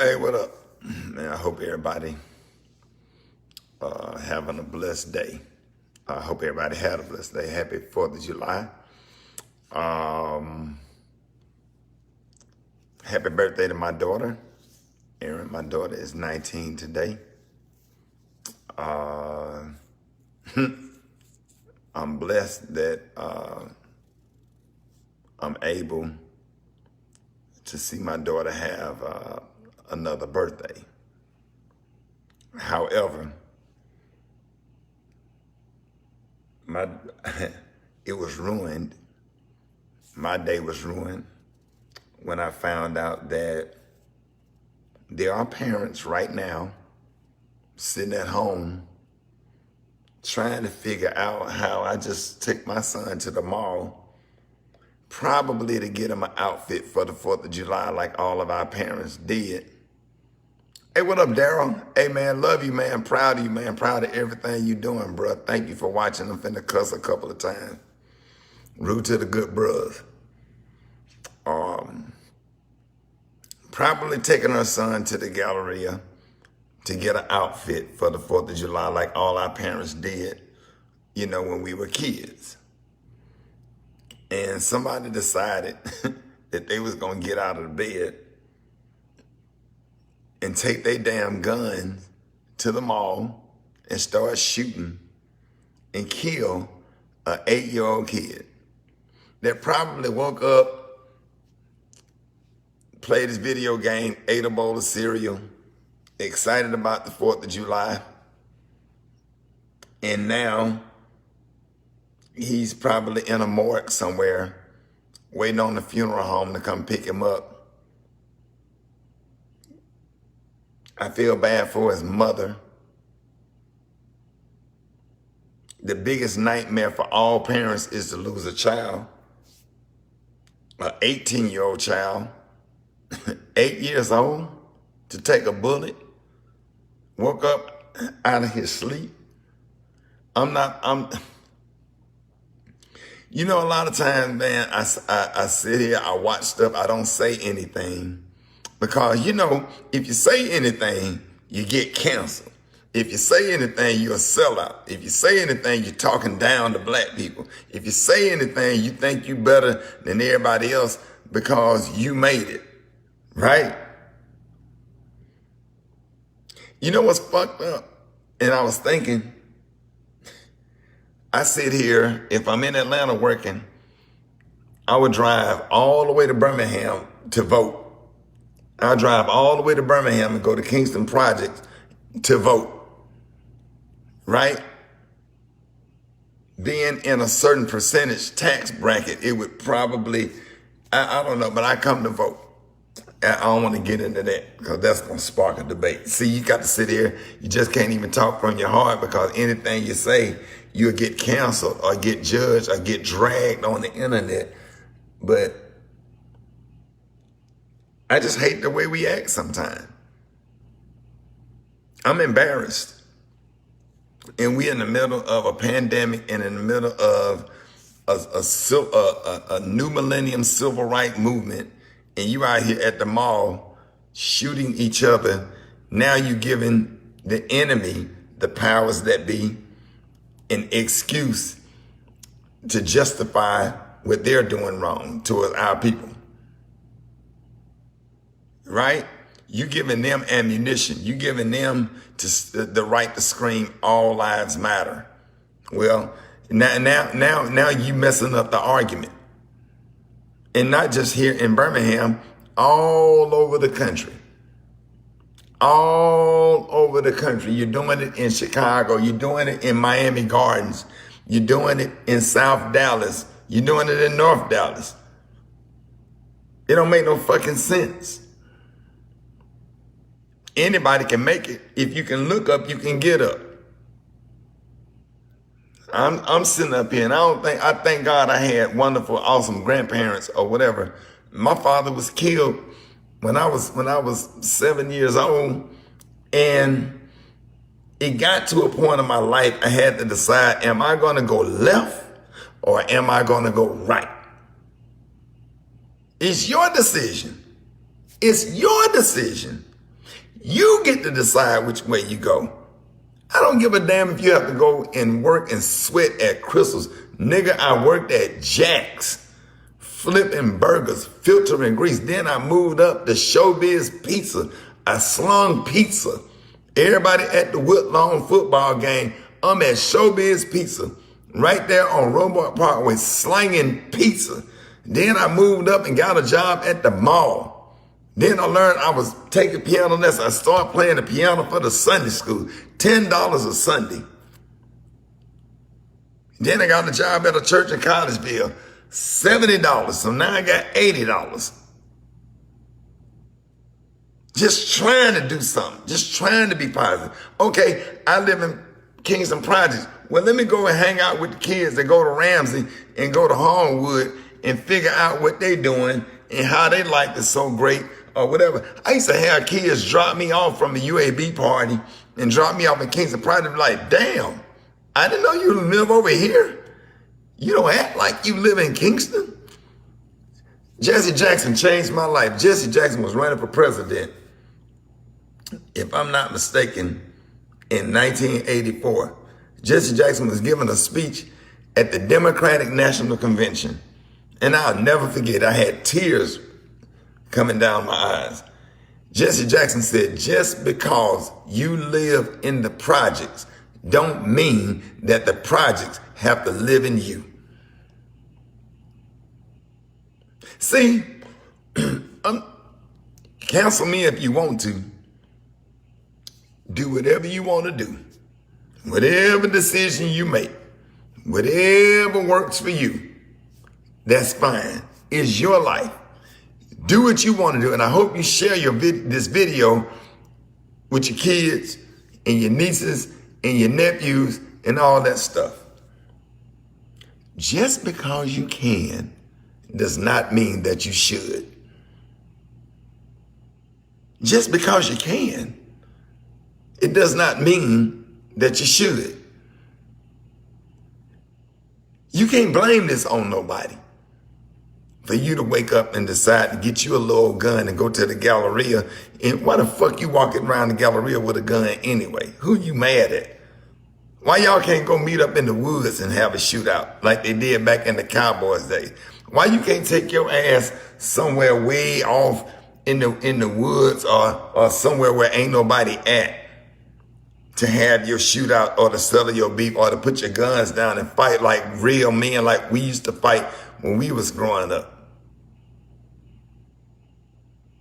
Hey, what up? Man, I hope everybody having a blessed day. I hope everybody had a blessed day. Happy 4th of July. Um, Happy birthday to my daughter. Erin, my daughter is 19 today. Uh, I'm blessed that I'm able to see my daughter have another birthday. However, my it was ruined. My day was ruined when I found out that there are parents right now sitting at home trying to figure out how I just took my son to the mall, probably to get him an outfit for the 4th of July like all of our parents did. Hey, what up, Daryl? Hey, man, love you, man. Proud of you, man. Proud of everything you doing, bro. Thank you for watching. I'm finna cuss a couple of times. Rude to the good brothers. Probably taking her son to the Galleria to get an outfit for the 4th of July like all our parents did, when we were kids. And somebody decided that they was gonna get out of the bed and take their damn guns to the mall and start shooting and kill an 8-year-old kid that probably woke up, played his video game, ate a bowl of cereal, excited about the 4th of July, and now he's probably in a morgue somewhere waiting on the funeral home to come pick him up. I feel bad for his mother. The biggest nightmare for all parents is to lose a child, an 18-year-old child, 8 years old, to take a bullet, woke up out of his sleep. A lot of times, man, I sit here, I watch stuff, I don't say anything. Because, if you say anything, you get canceled. If you say anything, you're a sellout. If you say anything, you're talking down to black people. If you say anything, you think you're better than everybody else because you made it, right? You know what's fucked up? And I was thinking, I sit here, if I'm in Atlanta working, I would drive all the way to Birmingham to vote. I drive all the way to Birmingham and go to Kingston Projects to vote, right? Being in a certain percentage tax bracket, it would probably, I don't know, but I come to vote. I don't want to get into that because that's going to spark a debate. See, you got to sit here. You just can't even talk from your heart because anything you say, you'll get canceled or get judged or get dragged on the internet. But I just hate the way we act sometimes. I'm embarrassed. And we're in the middle of a pandemic and in the middle of a new millennium civil rights movement. And you out here at the mall shooting each other. Now you giving the enemy, the powers that be, an excuse to justify what they're doing wrong towards our people. Right? You giving them ammunition. You giving them the right to scream, all lives matter. Well, now you messing up the argument. And not just here in Birmingham, all over the country. All over the country. You're doing it in Chicago. You're doing it in Miami Gardens. You're doing it in South Dallas. You're doing it in North Dallas. It don't make no fucking sense. Anybody can make it. If you can look up, you can get up. I'm sitting up here and I thank God I had wonderful, awesome grandparents or whatever. My father was killed when I was 7 years old, and it got to a point in my life I had to decide, am I gonna go left or am I gonna go right? It's your decision. It's your decision. You get to decide which way you go. I don't give a damn if you have to go and work and sweat at Crystal's. Nigga, I worked at Jack's, flipping burgers, filtering grease. Then I moved up to Showbiz Pizza. I slung pizza. Everybody at the Woodlawn football game, I'm at Showbiz Pizza, right there on Robart Parkway, slanging pizza. Then I moved up and got a job at the mall. Then I learned I was taking piano lessons. I started playing the piano for the Sunday school, $10 a Sunday. Then I got a job at a church in Collegeville, $70. So now I got $80. Just trying to do something, just trying to be positive. Okay, I live in Kingston Projects. Well, let me go and hang out with the kids that go to Ramsey and go to Hornwood and figure out what they doing and how they like it so great or whatever. I used to have kids drop me off from the UAB party and drop me off in Kingston Projects. Like, damn, I didn't know you live over here. You don't act like you live in Kingston. Jesse Jackson changed my life. Jesse Jackson was running for president, if I'm not mistaken, in 1984. Jesse Jackson was giving a speech at the Democratic National Convention. And I'll never forget, I had tears coming down my eyes. Jesse Jackson said, just because you live in the projects don't mean that the projects have to live in you. See, cancel me if you want to. Do whatever you want to do. Whatever decision you make, whatever works for you, that's fine. It's your life. Do what you want to do. And I hope you share this video with your kids and your nieces and your nephews and all that stuff. Just because you can does not mean that you should. Just because you can, it does not mean that you should. You can't blame this on nobody. For you to wake up and decide to get you a little gun and go to the Galleria. And why the fuck you walking around the Galleria with a gun anyway? Who you mad at? Why y'all can't go meet up in the woods and have a shootout like they did back in the Cowboys days? Why you can't take your ass somewhere way off in the woods or somewhere where ain't nobody at to have your shootout or to settle your beef or to put your guns down and fight like real men like we used to fight when we was growing up?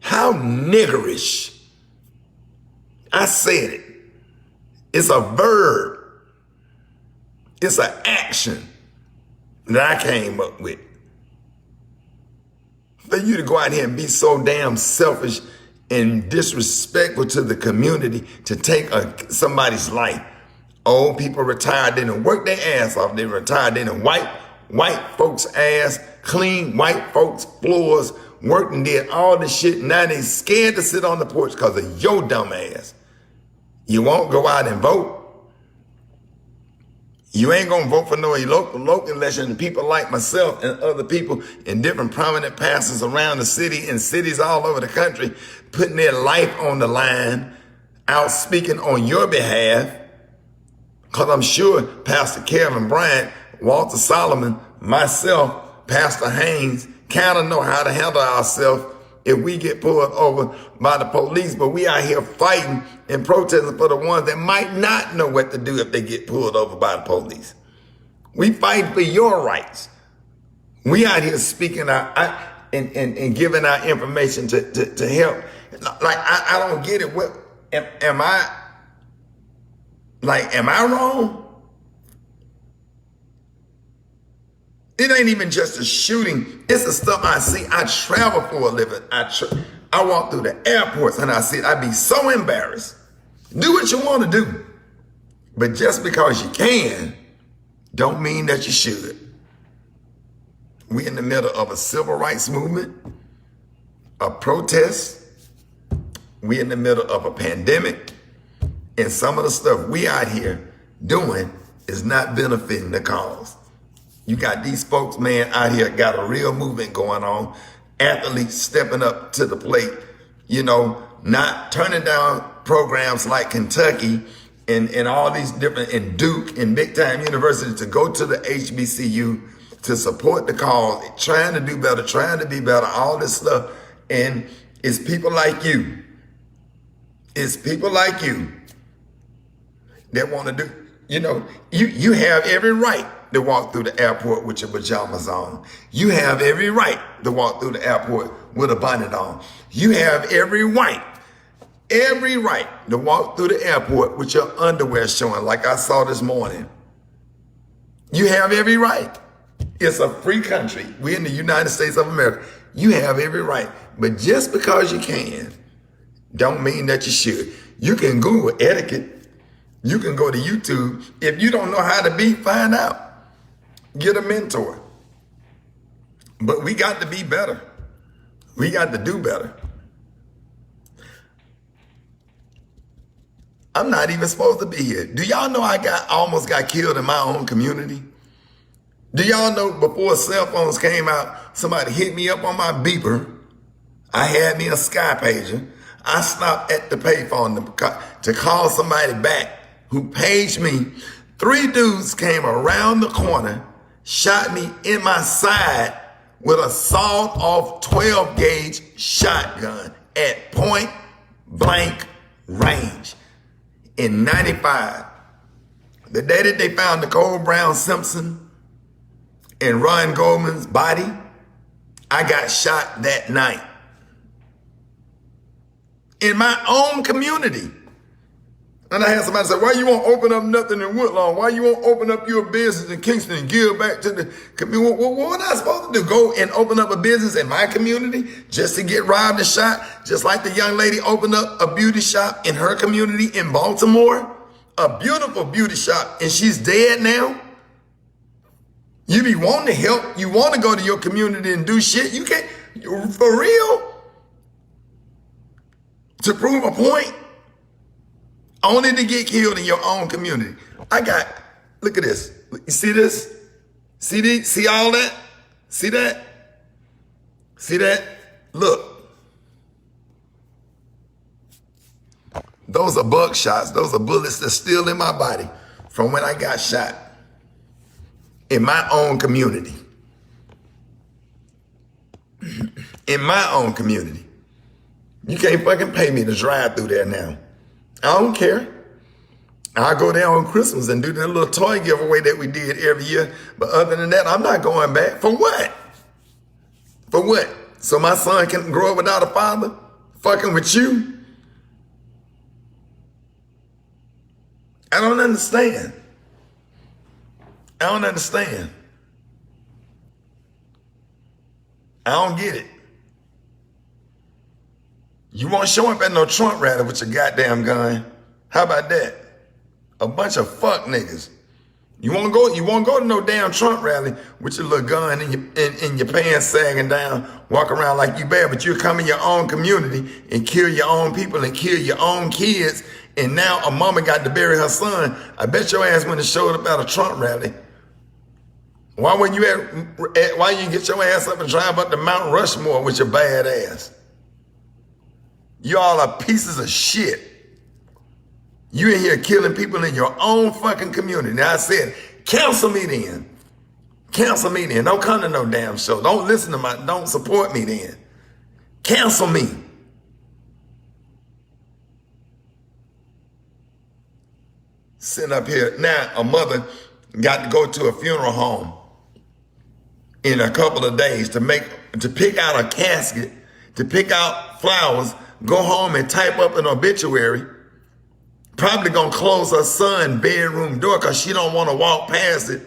How niggerish. I said it. It's a verb. It's an action that I came up with. For you to go out here and be so damn selfish and disrespectful to the community to take somebody's life. Old people retired, they didn't work their ass off. They retired, they didn't wipe white folks' ass, clean white folks' floors, worked and did all this shit. Now they scared to sit on the porch because of your dumb ass. You won't go out and vote. You ain't gonna vote for no local election. And people like myself and other people and different prominent pastors around the city and cities all over the country putting their life on the line, out speaking on your behalf. Because I'm sure Pastor Kevin Bryant, Walter Solomon, myself, Pastor Haynes, kind of know how to handle ourselves if we get pulled over by the police. But we out here fighting and protesting for the ones that might not know what to do if they get pulled over by the police. We fight for your rights. We out here speaking and giving our information to help. Like, I don't get it. What am I wrong? It ain't even just a shooting. It's the stuff I see. I travel for a living. I walk through the airports and I see it. I be so embarrassed. Do what you want to do. But just because you can, don't mean that you should. We in the middle of a civil rights movement, a protest. We in the middle of a pandemic. And some of the stuff we out here doing is not benefiting the cause. You got these folks, man, out here got a real movement going on. Athletes stepping up to the plate, not turning down programs like Kentucky and all these different, and Duke and big time universities to go to the HBCU to support the cause, trying to do better, trying to be better, all this stuff. And it's people like you. It's people like you that want to do, you have every right to walk through the airport with your pajamas on. You have every right to walk through the airport with a bonnet on. You have every right to walk through the airport with your underwear showing like I saw this morning. You have every right. It's a free country. We're in the United States of America. You have every right. But just because you can, don't mean that you should. You can Google etiquette. You can go to YouTube. If you don't know how to be, find out. Get a mentor. But we got to be better. We got to do better. I'm not even supposed to be here. Do y'all know I almost got killed in my own community? Do y'all know before cell phones came out, somebody hit me up on my beeper. I had me a Sky pager. I stopped at the payphone to call somebody back who paged me. 3 dudes came around the corner, shot me in my side with a sawed-off 12-gauge shotgun at point blank range in 95. The day that they found Nicole Brown Simpson and Ron Goldman's body, I got shot that night. In my own community. And I had somebody say, why you won't open up nothing in Woodlawn? Why you won't open up your business in Kingston and give back to the community? What was I supposed to do? Go and open up a business in my community just to get robbed and shot? Just like the young lady opened up a beauty shop in her community in Baltimore? A beautiful beauty shop, and she's dead now? You be wanting to help. You want to go to your community and do shit. You can't, for real? To prove a point? Only to get killed in your own community. Look at this. You see this? See all that? See that? See that? Look. Those are buckshots. Those are bullets that's still in my body from when I got shot in my own community. In my own community. You can't fucking pay me to drive through there now. I don't care. I'll go there on Christmas and do that little toy giveaway that we did every year. But other than that, I'm not going back. For what? For what? So my son can grow up without a father? Fucking with you? I don't understand. I don't understand. I don't get it. You won't show up at no Trump rally with your goddamn gun. How about that? A bunch of fuck niggas. You won't go to no damn Trump rally with your little gun and your pants sagging down, walk around like you bad, but you'll come in your own community and kill your own people and kill your own kids. And now a mama got to bury her son. I bet your ass wouldn't have showed up at a Trump rally. Why wouldn't you why you get your ass up and drive up to Mount Rushmore with your bad ass? Y'all are pieces of shit. You in here killing people in your own fucking community. Now I said, cancel me then. Cancel me then. Don't come to no damn show. Don't listen to don't support me then. Cancel me. Sitting up here. Now a mother got to go to a funeral home in a couple of days to pick out a casket, to pick out flowers, go home and type up an obituary. Probably gonna close her son's bedroom door because she don't want to walk past it.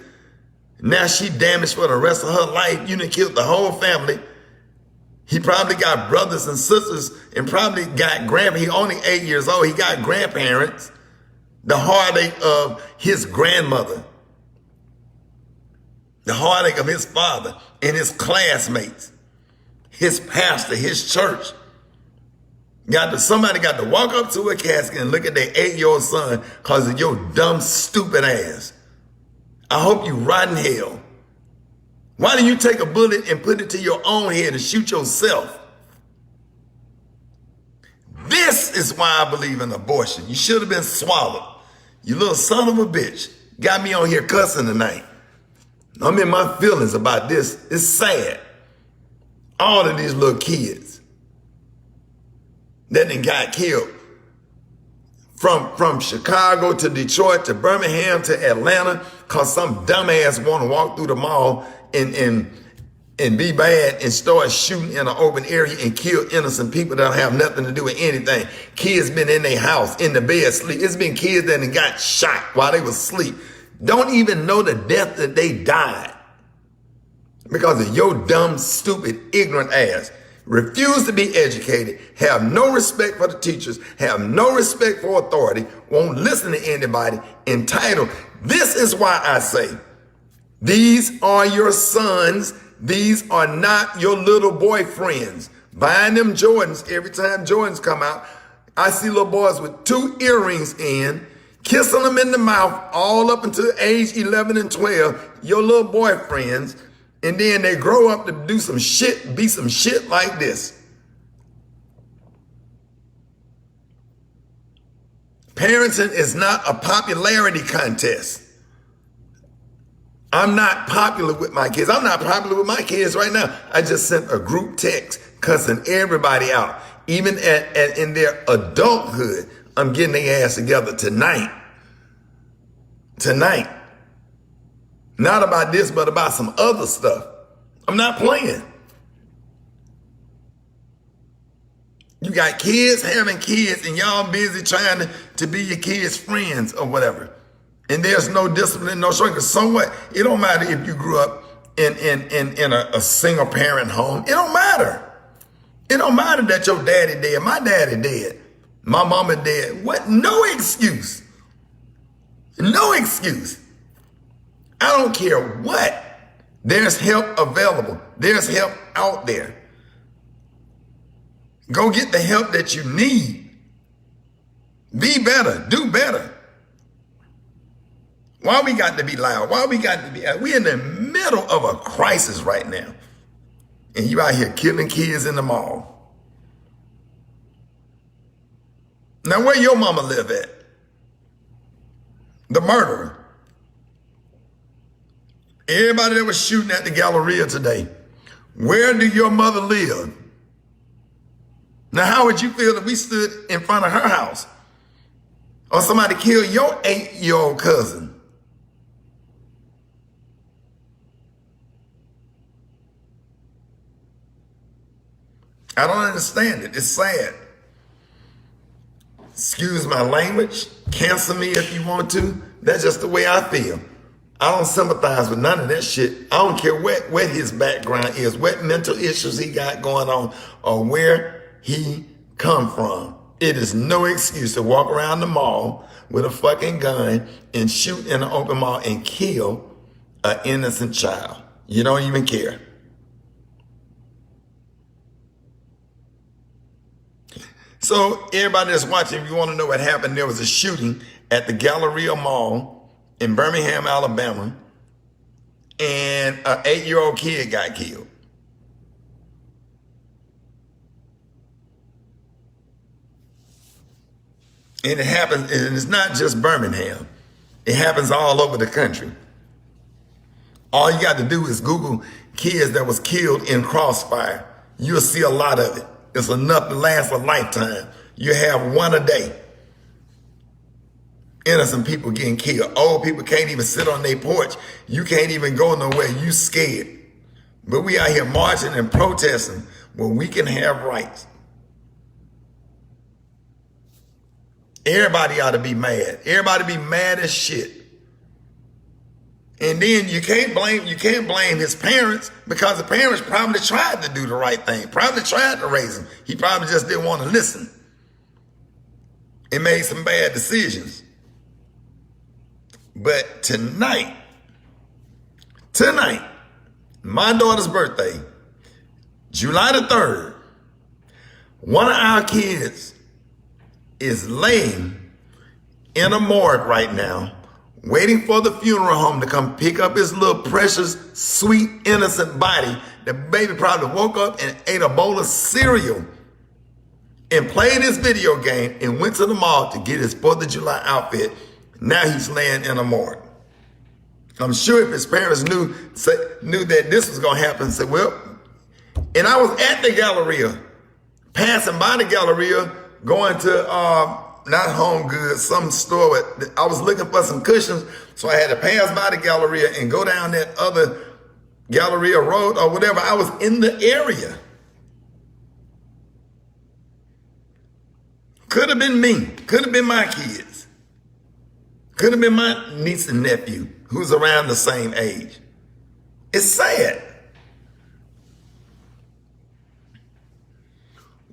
Now she damaged for the rest of her life. You done killed the whole family. He probably got brothers and sisters and probably got he only 8 years old. He got grandparents. The heartache of his grandmother. The heartache of his father and his classmates. His pastor, his church. Somebody got to walk up to a casket and look at their 8-year-old son because of your dumb, stupid ass. I hope you rot in hell. Why do you take a bullet and put it to your own head and shoot yourself? This is why I believe in abortion. You should have been swallowed. You little son of a bitch. Got me on here cussing tonight. I'm in my feelings about this. It's sad. All of these little kids that then got killed. From Chicago to Detroit to Birmingham to Atlanta, cause some dumbass want to walk through the mall and be bad and start shooting in an open area and kill innocent people that don't have nothing to do with anything. Kids been in their house, in the bed, sleep. It's been kids that got shot while they was asleep. Don't even know the death that they died because of your dumb, stupid, ignorant ass. Refuse to be educated, have no respect for the teachers, have no respect for authority, won't listen to anybody, entitled. This is why I say, these are your sons. These are not your little boyfriends. Buying them Jordans every time Jordans come out. I see little boys with 2 earrings in, kissing them in the mouth all up until age 11 and 12, your little boyfriends. And then they grow up to do some shit, be some shit like this. Parenting is not a popularity contest. I'm not popular with my kids. I'm not popular with my kids right now. I just sent a group text cussing everybody out. Even in their adulthood, I'm getting their ass together tonight. Tonight. Not about this, but about some other stuff. I'm not playing. You got kids having kids and y'all busy trying to be your kids' friends or whatever. And there's no discipline, no structure. So what? It don't matter if you grew up in a single parent home. It don't matter. It don't matter that your daddy dead. My daddy dead. My mama dead. What? No excuse. No excuse. I don't care what. There's help available. There's help out there. Go get the help that you need. Be better. Do better. Why we got to be loud? Why we got to be? We're in the middle of a crisis right now. And you out here killing kids in the mall. Now where your mama live at? The murderer. Everybody that was shooting at the Galleria today, where do your mother live? Now, how would you feel if we stood in front of her house? Or somebody killed your 8-year-old cousin? I don't understand it. It's sad. Excuse my language. Cancel me if you want to. That's just the way I feel. I don't sympathize with none of that shit. I don't care what his background is, what mental issues he got going on, or where he come from. It is no excuse to walk around the mall with a fucking gun and shoot in an open mall and kill an innocent child. You don't even care. So everybody that's watching, if you want to know what happened, there was a shooting at the Galleria Mall in Birmingham, Alabama, and an 8-year-old kid got killed. And it happens, and it's not just Birmingham. It happens all over the country. All you got to do is Google kids that was killed in crossfire. You'll see a lot of it. It's enough to last a lifetime. You have one a day. Innocent people getting killed. Old people can't even sit on their porch. You can't even go nowhere. You scared. But we out here marching and protesting when we can have rights. Everybody ought to be mad. Everybody be mad as shit. And then you can't blame his parents, because the parents probably tried to do the right thing. Probably tried to raise him. He probably just didn't want to listen. And made some bad decisions. But tonight, my daughter's birthday, July the 3rd, one of our kids is laying in a morgue right now, waiting for the funeral home to come pick up his little precious, sweet, innocent body. The baby probably woke up and ate a bowl of cereal and played this video game and went to the mall to get his 4th of July outfit. Now he's laying in a morgue. I'm sure if his parents knew that this was going to happen, said, well, and I was at the Galleria, passing by the Galleria, going to, not Home Goods, some store. I was looking for some cushions, so I had to pass by the Galleria and go down that other Galleria Road or whatever. I was in the area. Could have been me. Could have been my kids. Could have been my niece and nephew who's around the same age. It's sad.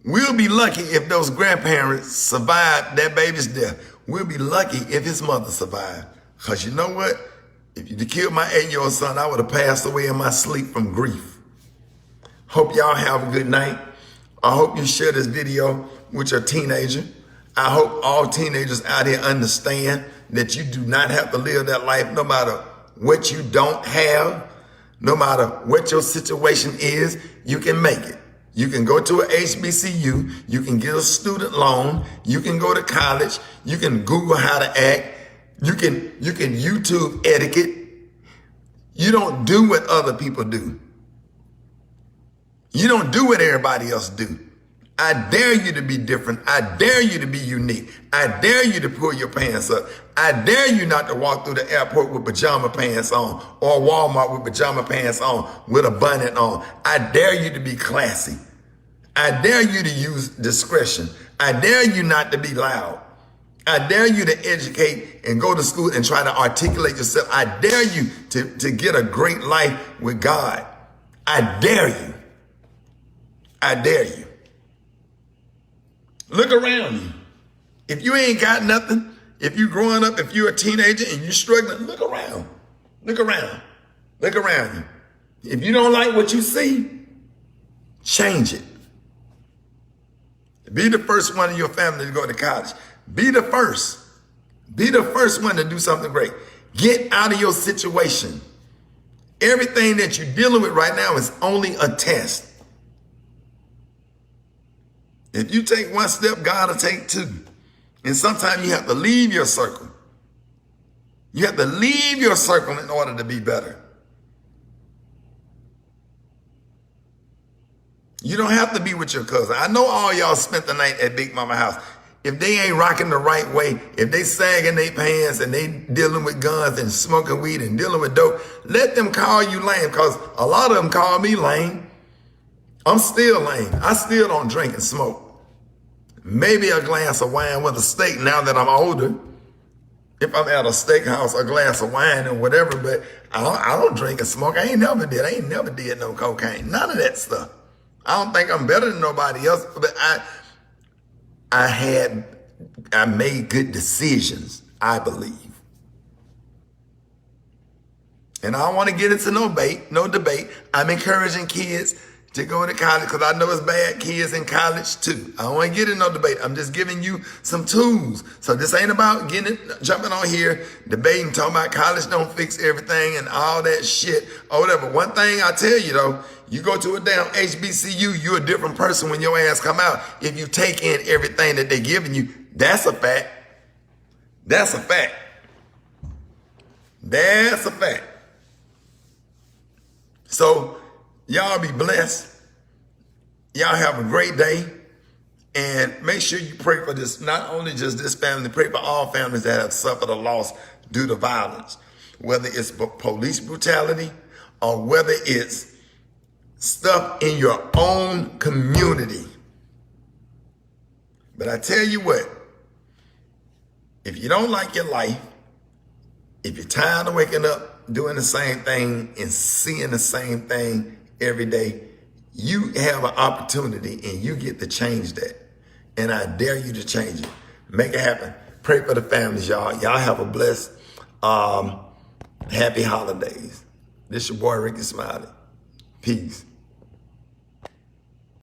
We'll be lucky if those grandparents survived that baby's death. We'll be lucky if his mother survived. Because you know what? If you'd killed my 8-year-old son, I would have passed away in my sleep from grief. Hope y'all have a good night. I hope you share this video with your teenager. I hope all teenagers out here understand that you do not have to live that life no matter what you don't have, no matter what your situation is, you can make it. You can go to an HBCU, you can get a student loan, you can go to college, you can Google how to act, you can YouTube etiquette. You don't do what other people do. You don't do what everybody else do. I dare you to be different. I dare you to be unique. I dare you to pull your pants up. I dare you not to walk through the airport with pajama pants on or Walmart with pajama pants on with a bonnet on. I dare you to be classy. I dare you to use discretion. I dare you not to be loud. I dare you to educate and go to school and try to articulate yourself. I dare you to get a great life with God. I dare you. I dare you. Look around you. If you ain't got nothing, if you growing up, if you're a teenager and you're struggling, look around. Look around. Look around you. If you don't like what you see, change it. Be the first one in your family to go to college. Be the first. Be the first one to do something great. Get out of your situation. Everything that you're dealing with right now is only a test. If you take one step, God will take two. And sometimes you have to leave your circle. You have to leave your circle in order to be better. You don't have to be with your cousin. I know all y'all spent the night at Big Mama house. If they ain't rocking the right way, if they sagging their pants and they dealing with guns and smoking weed and dealing with dope, let them call you lame, because a lot of them call me lame. I'm still lame. I still don't drink and smoke. Maybe a glass of wine with a steak now that I'm older. If I'm at a steakhouse, a glass of wine or whatever, but I don't drink and smoke. I ain't never did no cocaine. None of that stuff. I don't think I'm better than nobody else, but I made good decisions, I believe. And I don't want to get into no debate. I'm encouraging kids to go to college because I know it's bad kids in college too. I don't want to get in no debate. I'm just giving you some tools. So this ain't about jumping on here, debating, talking about college don't fix everything and all that shit or whatever. One thing I tell you though, you go to a damn HBCU, you're a different person when your ass come out if you take in everything that they're giving you. That's a fact. That's a fact. That's a fact. So y'all be blessed. Y'all have a great day. And make sure you pray for this, not only just this family, pray for all families that have suffered a loss due to violence, whether it's police brutality or whether it's stuff in your own community. But I tell you what, if you don't like your life, if you're tired of waking up doing the same thing and seeing the same thing every day, you have an opportunity and you get to change that. And I dare you to change it. Make it happen. Pray for the families, y'all. Y'all have a blessed, happy holidays. This your boy, Rickey Smiley. Peace.